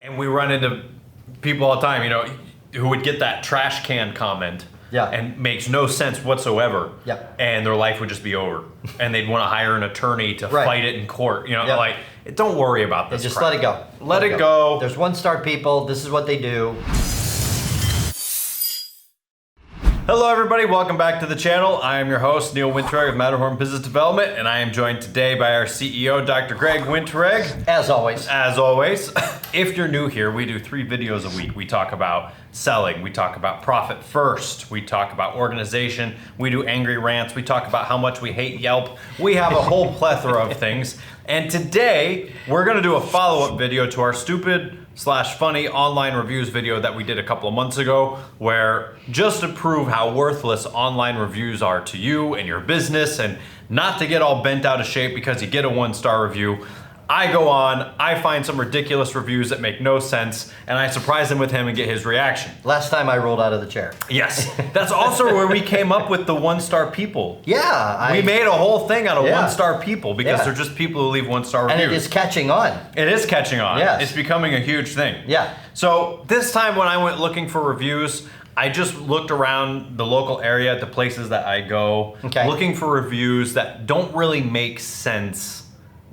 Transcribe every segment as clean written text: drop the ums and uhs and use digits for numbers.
And we run into people all the time, who would get that trash can comment. Yeah. And makes no sense whatsoever. Yeah. And their life would just be over. And they'd want to hire an attorney to fight it in court. Like, don't worry about this. Just crap. let it go. Let it go. There's one-star people. This is what they do. Hello, everybody. Welcome back to the channel. I am your host, Neil Winterregg of Matterhorn Business Development, and I am joined today by our CEO, Dr. Greg Winterregg. As always. As always. If you're new here, we do 3 videos a week. We talk about selling. We talk about profit first. We talk about organization. We do angry rants. We talk about how much we hate Yelp. We have a whole plethora of things. And today, we're going to do a follow-up video to our stupid/funny online reviews video that we did a couple of months ago, where just to prove how worthless online reviews are to you and your business, and not to get all bent out of shape because you get a 1-star review, I go on, I find some ridiculous reviews that make no sense, and I surprise him with him and get his reaction. Last time I rolled out of the chair. Yes, that's also where we came up with the 1-star people. Yeah. We made a whole thing out of 1-star people because Yeah. they're just people who leave 1-star reviews. And it is catching on. It is catching on. Yes. It's becoming a huge thing. Yeah. So this time when I went looking for reviews, I just looked around the local area, the places that I go, looking for reviews that don't really make sense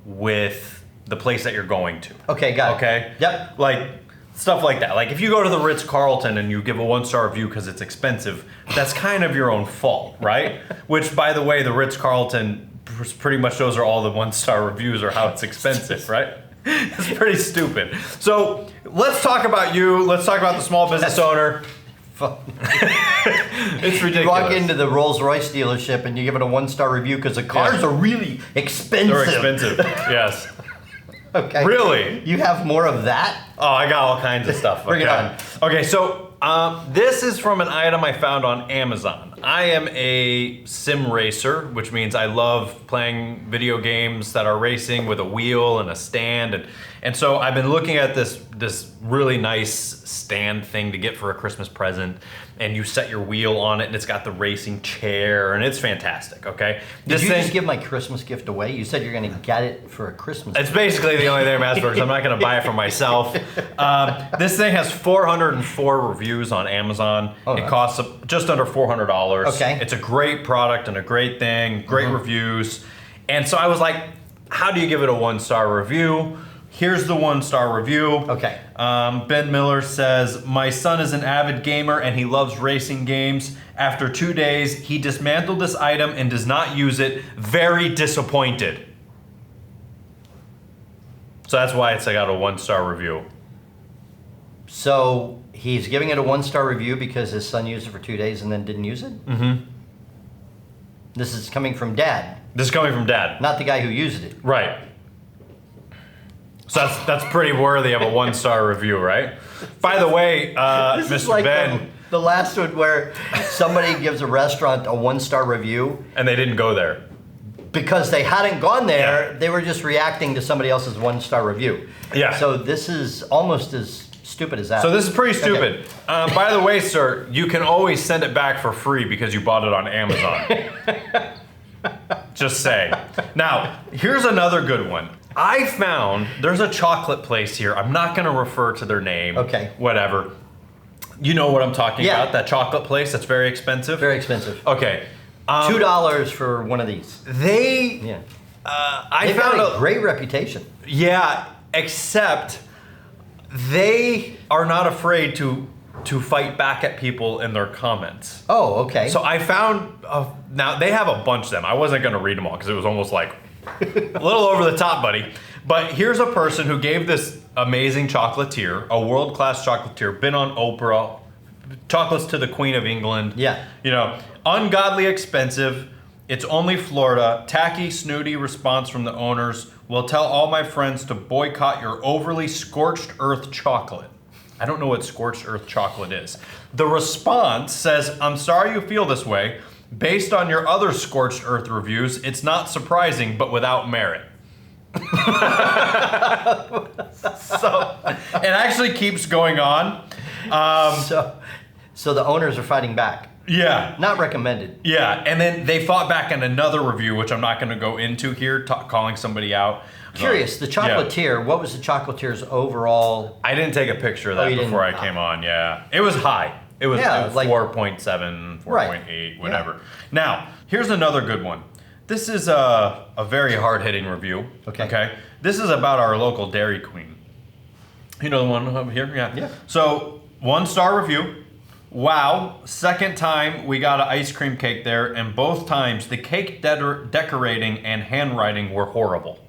with the place that you're going to. Okay, got it. Okay? Yep. Like, stuff like that. Like, if you go to the Ritz-Carlton and you give a 1-star review because it's expensive, that's kind of your own fault, right? Which, by the way, the Ritz-Carlton, pretty much those are all the 1-star reviews or how it's expensive, right? It's pretty stupid. So, let's talk about you. Let's talk about the small business owner. It's ridiculous. You walk into the Rolls-Royce dealership and you give it a 1-star review because the cars are really expensive. They're expensive, yes. Okay. Really? You have more of that? Oh, I got all kinds of stuff. Bring it on. Okay, so this is from an item I found on Amazon. I am a sim racer, which means I love playing video games that are racing with a wheel and a stand. And so I've been looking at this really nice stand thing to get for a Christmas present. And you set your wheel on it, and it's got the racing chair, and it's fantastic, okay? Did you just give my Christmas gift away? You said you're going to get it for a Christmas gift. It's basically the only thing I'm asking for, because I'm not going to buy it for myself. This thing has 404 reviews on Amazon. It costs just under $400. Okay. It's a great product and a great thing, great reviews. And so I was like, how do you give it a 1-star review? Here's the 1-star review. Okay. Ben Miller says, my son is an avid gamer and he loves racing games. After 2 days, he dismantled this item and does not use it. Very disappointed. So that's why I got a 1-star review. So he's giving it a 1-star review because his son used it for 2 days and then didn't use it? Mm-hmm. This is coming from Dad. This is coming from Dad. Not the guy who used it. Right. So that's pretty worthy of a 1-star review, right? By the way, This is Mr. like Ben. the last one where somebody gives a restaurant a 1-star review. And they didn't go there. Because they hadn't gone there, they were just reacting to somebody else's 1-star review. Yeah. So this is almost as stupid as that. So this is pretty stupid. Okay. By the way, sir, you can always send it back for free because you bought it on Amazon. Just saying. Now, here's another good one. I found there's a chocolate place here. I'm not going to refer to their name. Okay. Whatever. You know what I'm talking about? That chocolate place that's very expensive? Very expensive. Okay. $2 for one of these. They... Yeah. I They've found got a great reputation. Yeah, except they are not afraid to fight back at people in their comments. Oh, okay. So I found, now they have a bunch of them. I wasn't going to read them all because it was almost like a little over the top, buddy. But here's a person who gave this amazing chocolatier, a world-class chocolatier, been on Oprah, chocolates to the Queen of England. Yeah. You know, ungodly expensive. It's only Florida. Tacky, snooty response from the owners. Will tell all my friends to boycott your overly scorched earth chocolate. I don't know what scorched earth chocolate is. The response says, I'm sorry you feel this way. Based on your other scorched earth reviews, it's not surprising, but without merit. So it actually keeps going on. So the owners are fighting back. Yeah. Not recommended. Yeah, and then they fought back in another review, which I'm not going to go into here, calling somebody out. Curious, the chocolatier, what was the chocolatier's overall? I didn't take a picture of that before I came on, yeah. It was high. It was, like 4.7, 4.8, whatever. Yeah. Now, here's another good one. This is a very hard-hitting review. Okay. This is about our local Dairy Queen. You know the one over here? Yeah. So, 1-star review. Wow, second time we got an ice cream cake there, and both times the cake decorating and handwriting were horrible.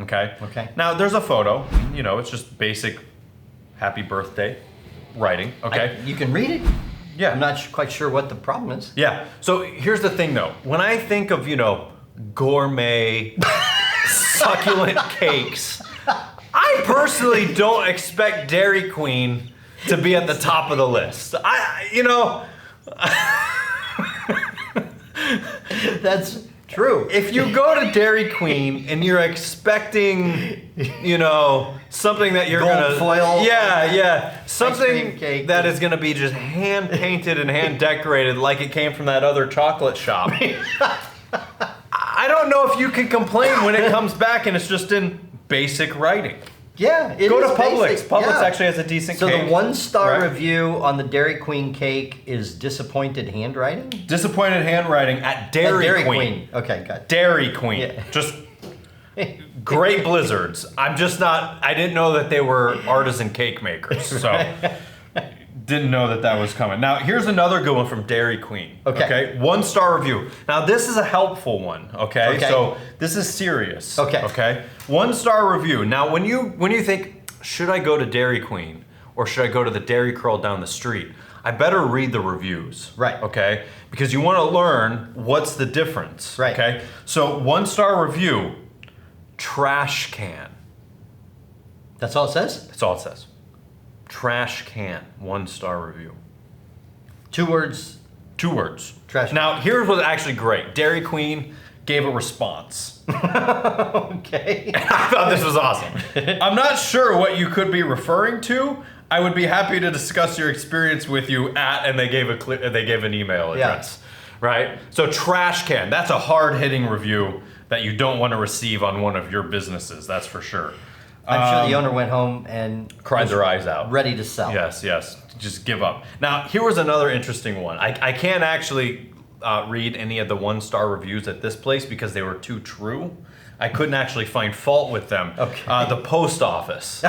Okay? Now, there's a photo. You know, it's just basic happy birthday writing. Okay? You can read it. Yeah. I'm not quite sure what the problem is. Yeah. So here's the thing, though. When I think of, gourmet, succulent cakes, I personally don't expect Dairy Queen to be at the top of the list. That's true. If you go to Dairy Queen and you're expecting, something that you're Gold foil. Something cake that is gonna be just hand painted and hand decorated like it came from that other chocolate shop. I don't know if you can complain when it comes back and it's just in basic writing. Yeah, Go to Publix. Publix actually has a decent cake. So the 1-star review on the Dairy Queen cake is disappointed handwriting? Disappointed handwriting at Dairy Queen. Okay, got it. Dairy Queen. Yeah. Just great blizzards. I didn't know that they were artisan cake makers. So didn't know that was coming. Now, here's another good one from Dairy Queen. Okay. 1-star review. Now, this is a helpful one. Okay. So this is serious. Okay. 1-star review. Now, when you think, should I go to Dairy Queen or should I go to the Dairy Curl down the street? I better read the reviews. Right. Okay. Because you want to learn what's the difference. Right. Okay. So 1-star review, trash can. That's all it says? That's all it says. Trash can, 1-star review. 2 words. 2 words. Trash can. Now, here's what's actually great. Dairy Queen gave a response. Okay. I thought this was awesome. I'm not sure what you could be referring to. I would be happy to discuss your experience with you and they gave an email address. Right? So trash can, that's a hard-hitting review that you don't want to receive on one of your businesses, that's for sure. I'm sure the owner went home and cried their eyes out. Ready to sell. Yes. Just give up. Now, here was another interesting one. I can't actually read any of the 1-star reviews at this place because they were too true. I couldn't actually find fault with them. Okay. The post office.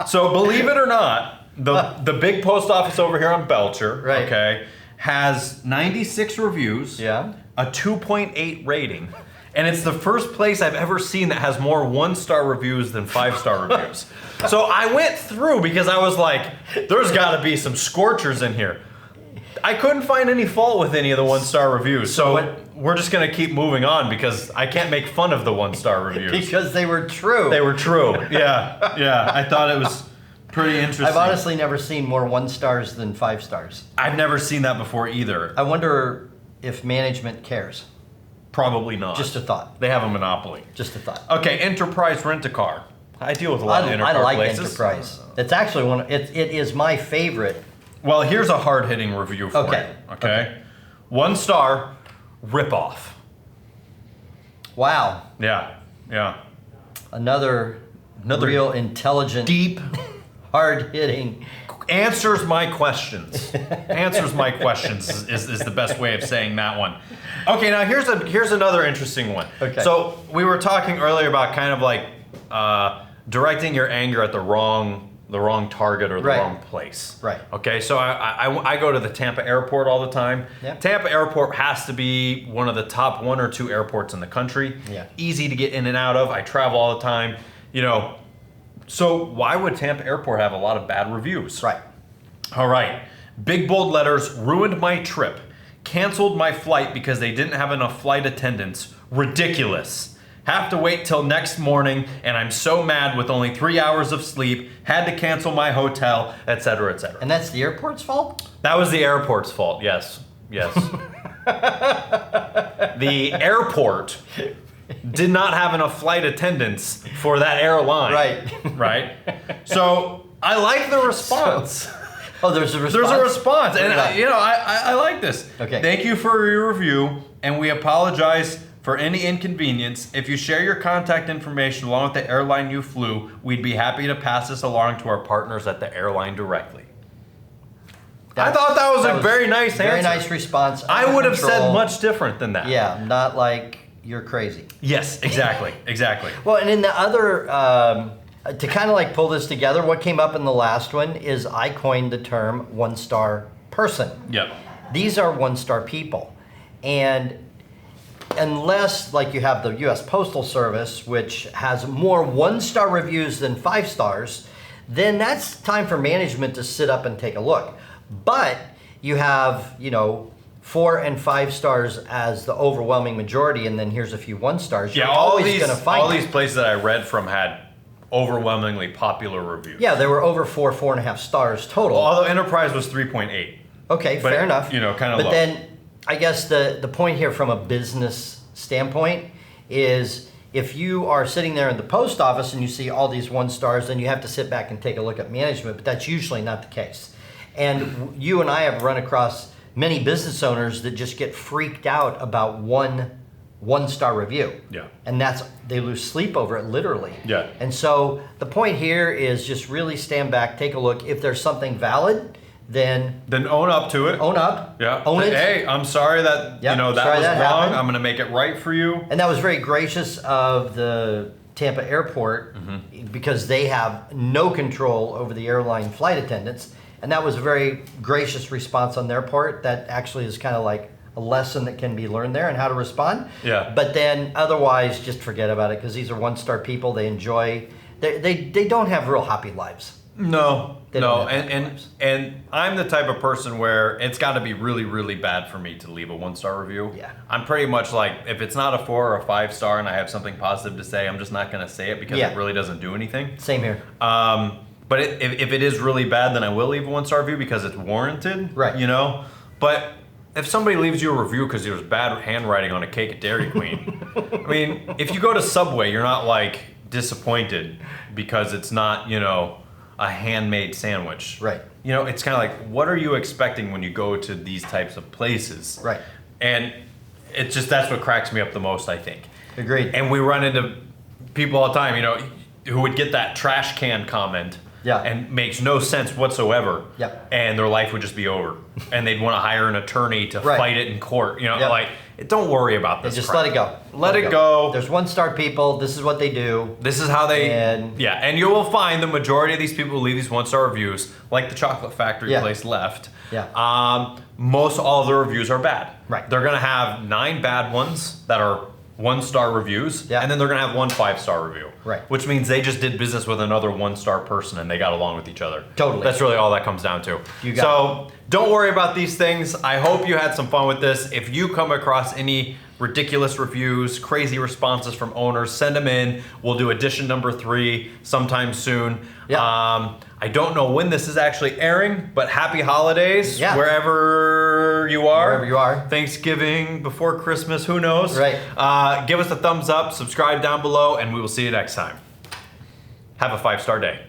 So believe it or not, the big post office over here on Belcher, has 96 reviews, a 2.8 rating. And it's the first place I've ever seen that has more 1-star reviews than 5-star reviews. So I went through because I was like, there's got to be some scorchers in here. I couldn't find any fault with any of the 1-star reviews. So we're just going to keep moving on because I can't make fun of the 1-star reviews. Because they were true. They were true. Yeah. I thought it was pretty interesting. I've honestly never seen more 1-stars than 5-stars. I've never seen that before either. I wonder if management cares. Probably not. Just a thought. They have a monopoly. Just a thought. Okay, Enterprise Rent-A-Car. I deal with a lot of Enterprise I like places. Enterprise. It's actually it is my favorite. Well, here's a hard-hitting review for you. Okay. 1-star, rip-off. Wow. Yeah. Another real intelligent, deep, hard-hitting. Answers my questions. Answers my questions is the best way of saying that one. Okay, now here's another interesting one. Okay. So we were talking earlier about kind of like directing your anger at the wrong target or the wrong place. Right. Okay, so I go to the Tampa Airport all the time. Yeah. Tampa Airport has to be one of the top 1 or 2 airports in the country. Yeah. Easy to get in and out of. I travel all the time. So why would Tampa Airport have a lot of bad reviews? Right. All right. Big bold letters, ruined my trip. Canceled my flight because they didn't have enough flight attendants. Ridiculous. Have to wait till next morning, and I'm so mad with only 3 hours of sleep. Had to cancel my hotel, etc., etc. And that's the airport's fault? That was the airport's fault, yes. The airport did not have enough flight attendants for that airline. Right. So I like the response. Oh, there's a response? There's a response. And, Yeah. I like this. Okay. Thank you for your review, and we apologize for any inconvenience. If you share your contact information along with the airline you flew, we'd be happy to pass this along to our partners at the airline directly. I thought that was a very nice answer. Very nice response. I would have said Control. much different than that. Yeah, not like you're crazy. Yes, exactly. Exactly. Well, and in the other, to kind of like pull this together, what came up in the last one is I coined the term one-star person. Yep. These are one-star people. And unless like you have the US Postal Service, which has more one-star reviews than 5 stars, then that's time for management to sit up and take a look. But you have, 4 and 5 stars as the overwhelming majority, and then here's a few 1 stars. Yeah, You're always going to find all these places that I read from had overwhelmingly popular reviews. Yeah, they were over 4.5 stars total. Although Enterprise was 3.8. Okay, But, fair enough. kind of But low. then, I guess the point here from a business standpoint is if you are sitting there in the post office and you see all these 1 stars, then you have to sit back and take a look at management, but that's usually not the case. And you and I have run across many business owners that just get freaked out about one-star review. Yeah. And they lose sleep over it, literally. Yeah. And so the point here is just really stand back, take a look. If there's something valid, then own up to it. own up. Yeah. Own it. Hey, I'm sorry that Yep, that was sorry that wrong. happened. I'm going to make it right for you. And that was very gracious of the Tampa Airport because they have no control over the airline flight attendants. And that was a very gracious response on their part. That actually is kind of like a lesson that can be learned there and how to respond. Yeah. But then otherwise, just forget about it because these are 1-star people. They enjoy, they don't have real happy lives. No, They don't no, have happy and lives. and I'm the type of person where it's got to be really, really bad for me to leave a 1-star review. Yeah. I'm pretty much like, if it's not a 4 or a 5 star and I have something positive to say, I'm just not going to say it because Yeah. it really doesn't do anything. Same here. But if it is really bad, then I will leave a 1-star review because it's warranted. Right. But if somebody leaves you a review because there was bad handwriting on a cake at Dairy Queen, I mean, if you go to Subway, you're not like disappointed because it's not, a handmade sandwich. Right. It's kind of like, what are you expecting when you go to these types of places? Right. And it's just, that's what cracks me up the most, I think. Agreed. And we run into people all the time, who would get that trash can comment. Yeah. And makes no sense whatsoever. Yep. And their life would just be over. And they'd want to hire an attorney to Right. fight it in court. Yep. Like, don't worry about this. Just crap. let it go. Let it go. There's 1-star people. This is what they do. This is how they. And- and you will find the majority of these people who leave these 1-star reviews, like the chocolate factory Yeah. place left. Yeah. Most all of the reviews are bad. Right. They're gonna have 9 bad ones that are 1-star reviews, Yeah. and then they're gonna have 1 5-star review. Right. Which means they just did business with another 1-star person and they got along with each other. Totally. That's really all that comes down to. You got so don't worry about these things. I hope you had some fun with this. If you come across any ridiculous reviews, crazy responses from owners, send them in. We'll do edition number 3 sometime soon. Yeah. I don't know when this is actually airing, but happy holidays Yeah. wherever you are. Wherever you are. Thanksgiving, before Christmas, who knows? Right. Give us a thumbs up, subscribe down below, and we will see you next time. Have a 5-star day.